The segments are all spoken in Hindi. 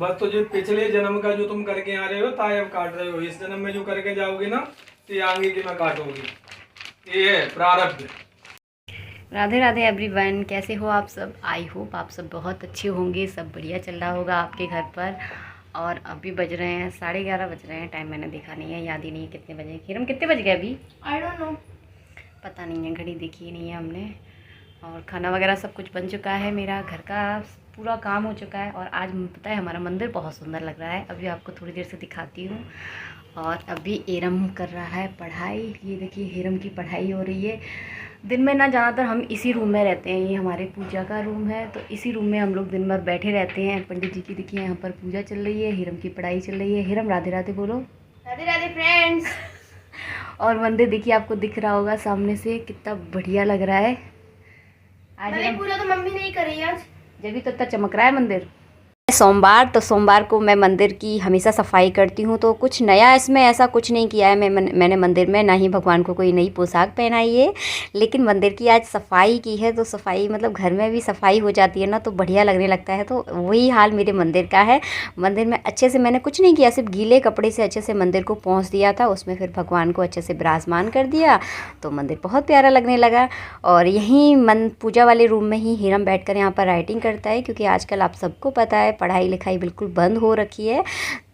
बस तो जो पिछले जन्म का जो तुम करके आ रहे हो ताय अब काट रहे हो, इस जन्म में जो करके जाओगे ना तो ये आगे की मैं काटोगी। ये है प्रारब्ध। राधे राधे एवरीवन, कैसे हो आप सब। आई होप आप सब बहुत अच्छे होंगे, सब बढ़िया चल रहा होगा आपके घर पर। और अभी बज रहे हैं 11:30 बज रहे हैं। टाइम मैंने देखा नहीं है, याद ही नहीं है कितने बजे। हिरम कितने बज गए अभी? आई डोंट नो, पता नहीं है, घड़ी देखी नहीं है हमने। और खाना वगैरह सब कुछ बन चुका है, मेरा घर का पूरा काम हो चुका है। और आज पता है हमारा मंदिर बहुत सुंदर लग रहा है, अभी आपको थोड़ी देर से दिखाती हूँ। और अभी एरम कर रहा है पढ़ाई। ये देखिए हिरम की पढ़ाई हो रही है। दिन में ना ज़्यादातर हम इसी रूम में रहते हैं, ये हमारे पूजा का रूम है, तो इसी रूम में हम लोग दिन भर बैठे रहते हैं। पंडित जी की देखिए यहाँ पर पूजा चल रही है, हिरम की पढ़ाई चल रही है। हिरम राधे राधे बोलो। राधे राधे फ्रेंड्स। और मंदिर देखिए आपको दिख रहा होगा सामने से, कितना बढ़िया लग रहा है। आज मैंने पूजा तो मम्मी नहीं करी आज, जब भी तो इतना चमक रहा है मंदिर। सोमवार तो सोमवार को मैं मंदिर की हमेशा सफाई करती हूँ, तो कुछ नया इसमें ऐसा कुछ नहीं किया है। मैंने मंदिर में ना ही भगवान को कोई नई पोशाक पहनाई है, लेकिन मंदिर की आज सफाई की है। तो सफाई मतलब घर में भी सफाई हो जाती है ना, तो बढ़िया लगने लगता है। तो वही हाल मेरे मंदिर का है। मंदिर में अच्छे से मैंने कुछ नहीं किया, सिर्फ गीले कपड़े से अच्छे से मंदिर को पोंछ दिया था, उसमें फिर भगवान को अच्छे से विराजमान कर दिया, तो मंदिर बहुत प्यारा लगने लगा। और यहीं पूजा वाले रूम में ही हिरम बैठकर यहाँ पर राइटिंग करता है, क्योंकि आजकल आप सबको पता है पढ़ाई लिखाई बिल्कुल बंद हो रखी है।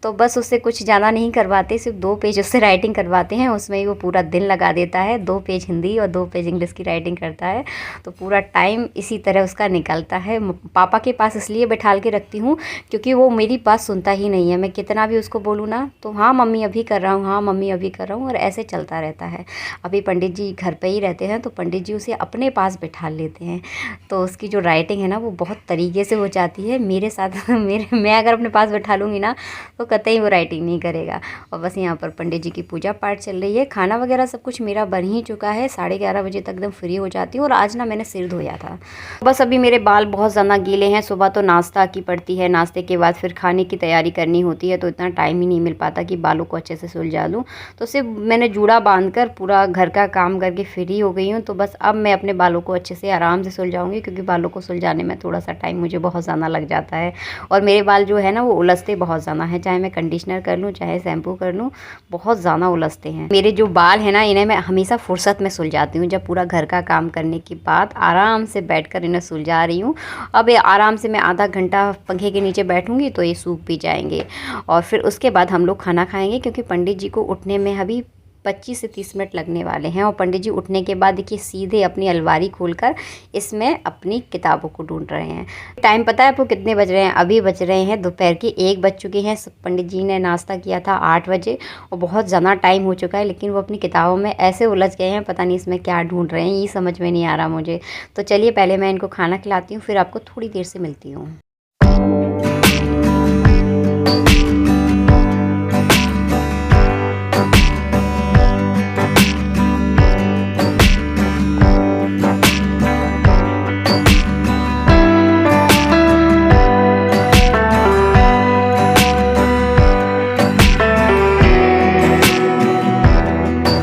तो बस उससे कुछ ज़्यादा नहीं करवाते, सिर्फ 2 पेज उससे राइटिंग करवाते हैं, उसमें ही वो पूरा दिन लगा देता है। 2 पेज हिंदी और 2 पेज इंग्लिश की राइटिंग करता है, तो पूरा टाइम इसी तरह उसका निकलता है। पापा के पास इसलिए बैठाल के रखती हूँ क्योंकि वो मेरी बात सुनता ही नहीं है। मैं कितना भी उसको बोलूँ ना, तो हाँ मम्मी अभी कर रहा हूँ, हाँ मम्मी अभी कर रहा हूँ, और ऐसे चलता रहता है। अभी पंडित जी घर पर ही रहते हैं, तो पंडित जी उसे अपने पास बैठा लेते हैं, तो उसकी जो राइटिंग है ना वो बहुत तरीके से हो जाती है। मेरे साथ मैं अगर अपने पास बैठा लूँगी ना तो कतई वो राइटिंग नहीं करेगा। और बस यहाँ पर पंडित जी की पूजा पाठ चल रही है। खाना वगैरह सब कुछ मेरा बन ही चुका है, 11:30 बजे तक एकदम फ्री हो जाती हूँ। और आज ना मैंने सिर धोया था। बस अभी मेरे बाल बहुत ज़्यादा गीले हैं। सुबह तो नाश्ता की पड़ती है, नाश्ते के बाद फिर खाने की तैयारी करनी होती है, तो इतना टाइम ही नहीं मिल पाता कि बालों को अच्छे से सुलझा लूँ। तो सिर्फ मैंने जूड़ा बांध कर पूरा घर का काम करके फ्री हो गई हूँ। तो बस अब मैं अपने बालों को अच्छे से आराम से सुलझाऊँगी, क्योंकि बालों को सुलझाने में थोड़ा सा टाइम मुझे बहुत ज़्यादा लग जाता है। और मेरे बाल जो है ना वो उलझते बहुत ज़्यादा हैं, चाहे मैं कंडीशनर कर लूँ चाहे शैम्पू कर लूँ, बहुत ज़्यादा उलझते हैं। मेरे जो बाल हैं ना इन्हें मैं हमेशा फुर्सत में सुलझाती हूँ, जब पूरा घर का काम करने के बाद आराम से बैठकर इन्हें सुलझा रही हूँ। अब ये आराम से मैं आधा घंटा पंखे के नीचे बैठूँगी तो ये सूख भी जाएंगे। और फिर उसके बाद हम लोग खाना खाएँगे, क्योंकि पंडित जी को उठने में अभी 25 से 30 मिनट लगने वाले हैं। और पंडित जी उठने के बाद देखिए सीधे अपनी अलमारी खोलकर इसमें अपनी किताबों को ढूंढ रहे हैं। टाइम पता है आपको कितने बज रहे हैं? अभी बज रहे हैं दोपहर के 1 बज चुके हैं। पंडित जी ने नाश्ता किया था 8 बजे, और बहुत ज़्यादा टाइम हो चुका है, लेकिन वो अपनी किताबों में ऐसे उलझ गए हैं, पता नहीं इसमें क्या ढूंढ रहे हैं, ये समझ में नहीं आ रहा मुझे। तो चलिए पहले मैं इनको खाना खिलाती हूँ, फिर आपको थोड़ी देर से मिलती हूँ।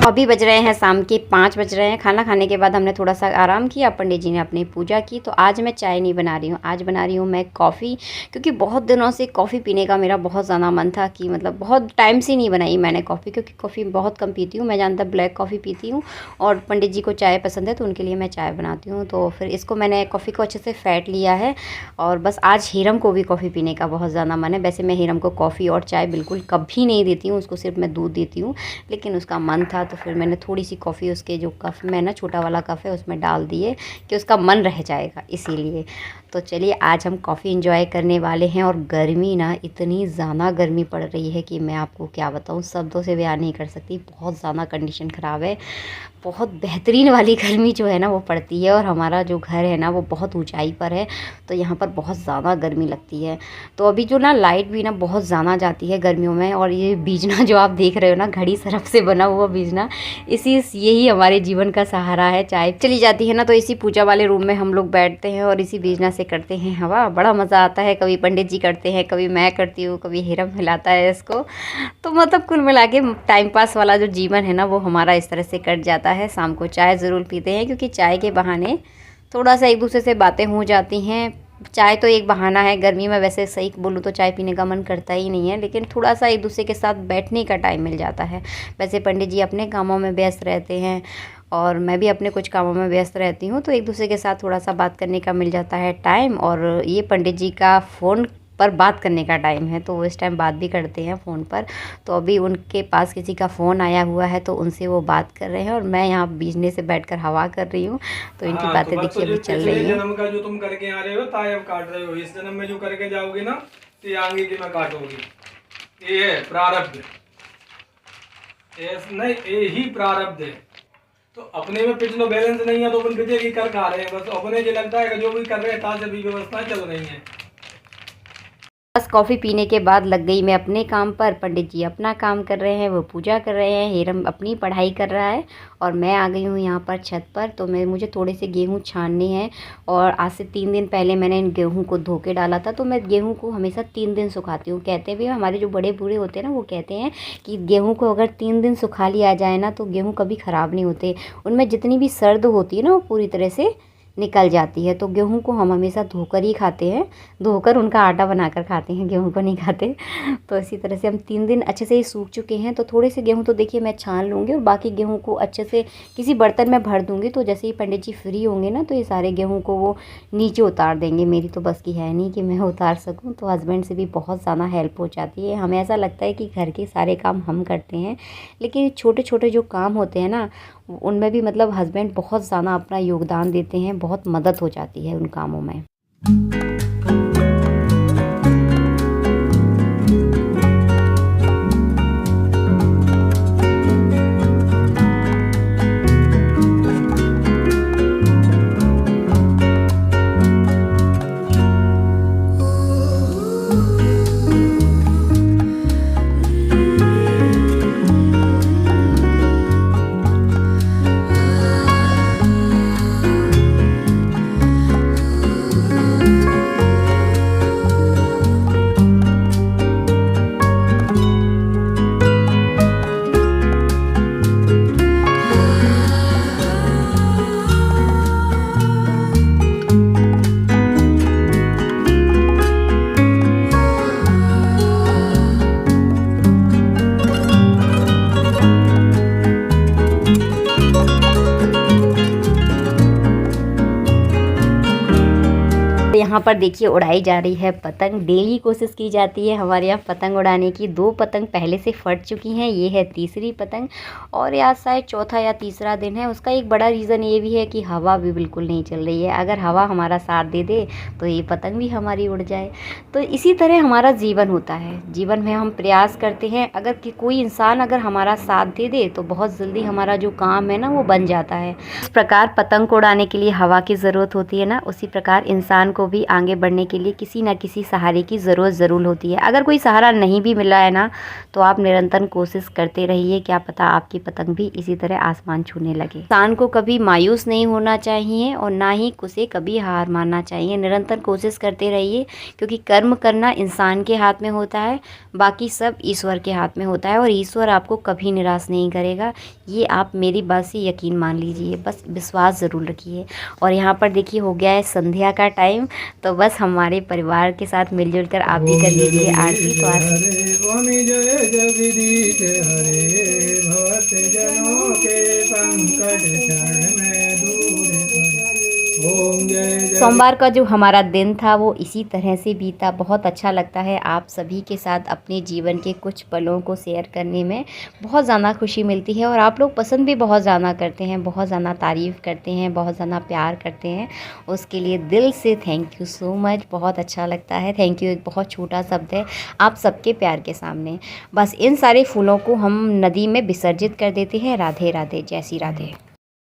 अभी बज रहे हैं शाम के 5 बज रहे हैं। खाना खाने के बाद हमने थोड़ा सा आराम किया, पंडित जी ने अपनी पूजा की। तो आज मैं चाय नहीं बना रही हूँ, आज बना रही हूँ मैं कॉफ़ी, क्योंकि बहुत दिनों से कॉफ़ी पीने का मेरा बहुत ज़्यादा मन था। कि मतलब बहुत टाइम से नहीं बनाई मैंने कॉफ़ी, क्योंकि कॉफ़ी बहुत कम पीती हूँ मैं, ज़्यादातर ब्लैक कॉफ़ी पीती हूँ। और पंडित जी को चाय पसंद है, तो उनके लिए मैं चाय बनाती हूँ। तो फिर इसको मैंने कॉफ़ी को अच्छे से फ़ैट लिया है। और बस आज हिरम को भी कॉफ़ी पीने का बहुत ज़्यादा मन है। वैसे मैं हिरम को कॉफ़ी और चाय बिल्कुल कभी नहीं देती हूँ, उसको सिर्फ मैं दूध देती हूँ, लेकिन उसका मन था तो फिर मैंने थोड़ी सी कॉफ़ी उसके जो कप में ना छोटा वाला कप है उसमें डाल दिए, कि उसका मन रह जाएगा इसीलिए। तो चलिए आज हम कॉफ़ी एंजॉय करने वाले हैं। और गर्मी ना इतनी ज़्यादा गर्मी पड़ रही है कि मैं आपको क्या बताऊँ, शब्दों से बयान नहीं कर सकती। बहुत ज़्यादा कंडीशन ख़राब है, बहुत बेहतरीन वाली गर्मी जो है ना वो पड़ती है। और हमारा जो घर है ना वो बहुत ऊंचाई पर है, तो यहाँ पर बहुत ज़्यादा गर्मी लगती है। तो अभी जो ना लाइट भी ना बहुत ज़्यादा जाती है गर्मियों में। और ये बीजना जो आप देख रहे हो ना, घड़ी सरफ से बना हुआ बीजना, यही हमारे जीवन का सहारा है। चाय चली जाती है ना, तो इसी पूजा वाले रूम में हम लोग बैठते हैं और इसी बीजना से करते हैं हवा। बड़ा मज़ा आता है। कभी पंडित जी करते हैं, कभी मैं करती हूँ, कभी हिरम हिलाता है इसको। तो मतलब कुल मिला के टाइम पास वाला जो जीवन है ना वो हमारा इस तरह से कट जाता है। शाम को चाय ज़रूर पीते हैं, क्योंकि चाय के बहाने थोड़ा सा एक दूसरे से बातें हो जाती हैं, चाय तो एक बहाना है, गर्मी में वैसे सही बोलूँ तो चाय पीने का मन करता ही नहीं है, लेकिन थोड़ा सा एक दूसरे के साथ बैठने का टाइम मिल जाता है। वैसे पंडित जी अपने कामों में व्यस्त रहते हैं और मैं भी अपने कुछ कामों में व्यस्त रहती हूँ, तो एक दूसरे के साथ थोड़ा सा बात करने का मिल जाता है टाइम। और ये पंडित जी का फ़ोन पर बात करने का टाइम है, तो वो इस टाइम बात भी करते हैं फ़ोन पर। तो अभी उनके पास किसी का फ़ोन आया हुआ है, तो उनसे वो बात कर रहे हैं और मैं यहाँ बीचने से बैठकर हवा कर रही हूँ। तो इनकी बातें देखिए अभी चल रही हैं। जन्म का जो तुम करके आ रहे हो तायब काट रहे हो, इस जन्म में जो करके जाओगे ना तो ये आगे की मैं काटोगी। ये है प्रारब्ध, नहीं ये ही प्रारब्ध है। तो अपने में पिछलो बैलेंस नहीं है तो अपन विजय की कर खा रहे हैं, बस अपने जो लगता है कि जो भी कर रहे हैं ताज भी व्यवस्थाएं चल रही हैं। बस कॉफ़ी पीने के बाद लग गई मैं अपने काम पर। पंडित जी अपना काम कर रहे हैं, वो पूजा कर रहे हैं, हेरम अपनी पढ़ाई कर रहा है और मैं आ गई हूँ यहाँ पर छत पर। तो मुझे थोड़े से गेहूँ छानने हैं और आज से 3 दिन पहले मैंने इन गेहूँ को धो के डाला था। तो मैं गेहूँ को हमेशा 3 दिन सुखाती हूँ। कहते भी हमारे जो बड़े बूढ़े होते हैं ना, वो कहते हैं कि गेहूँ को अगर 3 दिन सुखा लिया जाए ना तो गेहूँ कभी ख़राब नहीं होते। उनमें जितनी भी सर्द होती है ना वो पूरी तरह से निकल जाती है। तो गेहूं को हम हमेशा धोकर ही खाते हैं, धोकर उनका आटा बनाकर खाते हैं, गेहूं को नहीं खाते। तो इसी तरह से हम 3 दिन अच्छे से ही सूख चुके हैं। तो थोड़े से गेहूं तो देखिए मैं छान लूँगी और बाकी गेहूं को अच्छे से किसी बर्तन में भर दूँगी। तो जैसे ही पंडित जी फ्री होंगे ना तो ये सारे गेहूँ को वो नीचे उतार देंगे। मेरी तो बस की है नहीं कि मैं उतार सकूँ, तो हस्बैंड से भी बहुत ज़्यादा हेल्प हो जाती है। हमें ऐसा लगता है कि घर के सारे काम हम करते हैं, लेकिन छोटे छोटे जो काम होते हैं ना उनमें भी मतलब हस्बैंड बहुत ज़्यादा अपना योगदान देते हैं, बहुत मदद हो जाती है उन कामों में। यहाँ पर देखिए उड़ाई जा रही है पतंग। डेली कोशिश की जाती है हमारे यहाँ पतंग उड़ाने की। 2 पतंग पहले से फट चुकी हैं, ये है तीसरी पतंग और ये आज शायद चौथा या तीसरा दिन है। उसका एक बड़ा रीज़न ये भी है कि हवा भी बिल्कुल नहीं चल रही है। अगर हवा हमारा साथ दे दे तो ये पतंग भी हमारी उड़ जाए। तो इसी तरह हमारा जीवन होता है, जीवन में हम प्रयास करते हैं। अगर कोई इंसान अगर हमारा साथ दे दे तो बहुत जल्दी हमारा जो काम है ना वो बन जाता है। इस प्रकार पतंग को उड़ाने के लिए हवा की ज़रूरत होती है ना, उसी प्रकार इंसान को भी आगे बढ़ने के लिए किसी न किसी सहारे की ज़रूरत ज़रूर होती है। अगर कोई सहारा नहीं भी मिला है ना तो आप निरंतर कोशिश करते रहिए, क्या पता आपकी पतंग भी इसी तरह आसमान छूने लगे। इंसान को कभी मायूस नहीं होना चाहिए और ना ही उसे कभी हार मानना चाहिए। निरंतर कोशिश करते रहिए, क्योंकि कर्म करना इंसान के हाथ में होता है, बाकी सब ईश्वर के हाथ में होता है और ईश्वर आपको कभी निराश नहीं करेगा। ये आप मेरी बात से यकीन मान लीजिए, बस विश्वास ज़रूर रखिए। और यहाँ पर देखिए हो गया है संध्या का टाइम, तो बस हमारे परिवार के साथ मिलजुल कर आप भी कर लीजिए आरती। तो सोमवार का जो हमारा दिन था वो इसी तरह से बीता। बहुत अच्छा लगता है आप सभी के साथ अपने जीवन के कुछ पलों को शेयर करने में, बहुत ज़्यादा खुशी मिलती है। और आप लोग पसंद भी बहुत ज़्यादा करते हैं, बहुत ज़्यादा तारीफ़ करते हैं, बहुत ज़्यादा प्यार करते हैं। उसके लिए दिल से थैंक यू सो मच। बहुत अच्छा लगता है। थैंक यू एक बहुत छोटा शब्द है आप सबके प्यार के सामने। बस इन सारे फूलों को हम नदी में विसर्जित कर देते हैं। राधे राधे, जय श्री राधे।